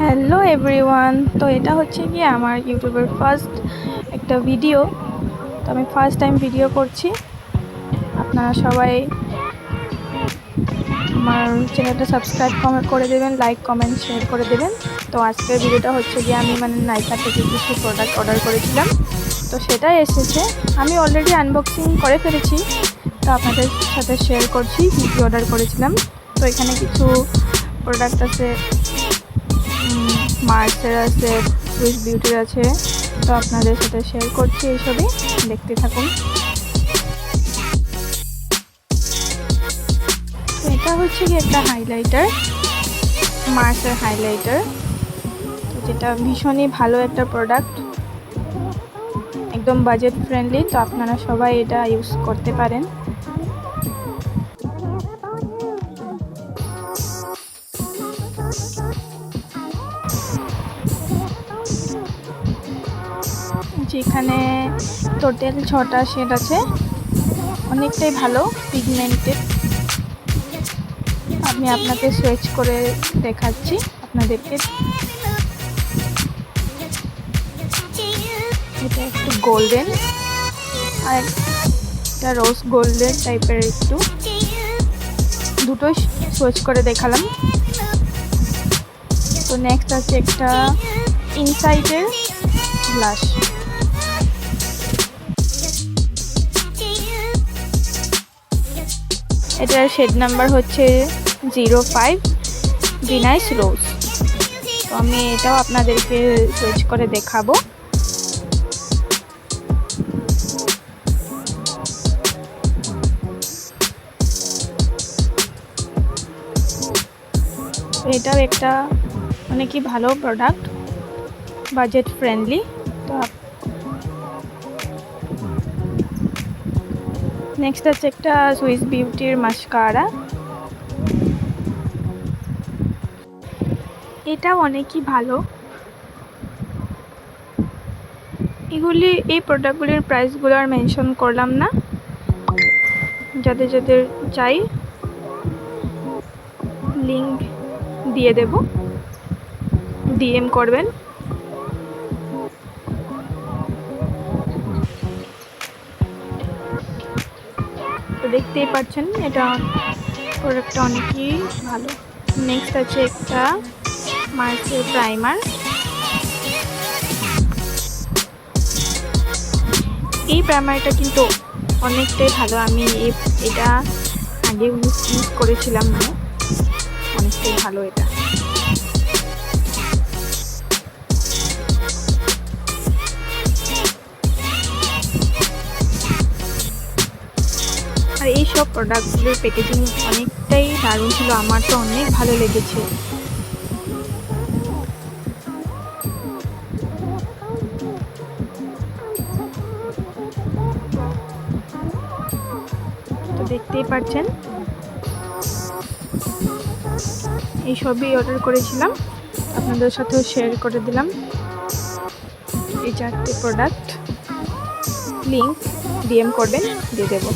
Hello everyone, তো এটা হচ্ছে কি আমার ইউটিউবের ফার্স্ট একটা ভিডিও। তো আমি ফার্স্ট টাইম ভিডিও করছি। আপনারা সবাই আমার চ্যানেলটা সাবস্ক্রাইব করে দেবেন, লাইক কমেন্ট শেয়ার করে দেবেন। তো আজকের ভিডিওটা হচ্ছে গিয়ে আমি নাইকা থেকে কিছু প্রোডাক্ট অর্ডার করেছিলাম, তো সেটাই এসেছে। আমি অলরেডি আনবক্সিং করে ফেলেছি, তো আপনাদের সাথে শেয়ার করছি কী কী অর্ডার করেছিলাম। তো এখানে কিছু প্রোডাক্ট আছে, মার্সের আছে, সুইস বিউটির আছে, তো আপনাদের সাথে শেয়ার করছি। এইসবই দেখতে থাকুন। তো এটা হচ্ছে কি একটা হাইলাইটার, মার্সের হাইলাইটার, তো যেটা ভীষণই ভালো একটা প্রোডাক্ট, একদম বাজেট ফ্রেন্ডলি। তো আপনারা সবাই এটা ইউজ করতে পারেন। যেখানে টোটাল 6টা শেড আছে, অনেকটাই ভালো পিগমেন্টেড। আমি আপনাকে সুইচ করে দেখাচ্ছি আপনাদেরকে। এটা একটু গোল্ডেন আর একটা রোজ গোল্ডেন টাইপের, একটু দুটোই সুইচ করে দেখালাম। তো নেক্সট আছে একটা ইনসাইডের ব্লাশ। এটার শেড নাম্বার হচ্ছে 05 ভিনাইস রোজ। তো আমি এটাও আপনাদেরকে সুইচ করে দেখাবো। এটাও একটা অনেকই ভালো প্রোডাক্ট, বাজেট ফ্রেন্ডলি। তো নেক্সট আছে একটা সুইস বিউটির মাস্কারা। এটাও অনেকই ভালো। এই প্রোডাক্টগুলির প্রাইসগুলো আর মেনশন করলাম না, যাদের যাদের চাই লিঙ্ক দিয়ে দেব, ডিএম করবেন। তো দেখতেই পাচ্ছেন এটা প্রোডাক্টটা অনেকই ভালো। নেক্সট আছে একটা মার্সের প্রাইমার। এই প্রাইমারটা কিন্তু অনেকটাই ভালো। আমি এটা আগে ইউজ করেছিলাম, অনেকটাই ভালো এটা। আর এই সব প্রোডাক্টগুলোর প্যাকেজিং অনেকটাই দারুণ ছিল, আমার তো অনেক ভালো লেগেছে। তো দেখতেই পাচ্ছেন এই সবই অর্ডার করেছিলাম, আপনাদের সাথেও শেয়ার করে দিলাম। এই 4টে প্রোডাক্ট লিঙ্ক ডিএম করবেন, দিয়ে দেবো।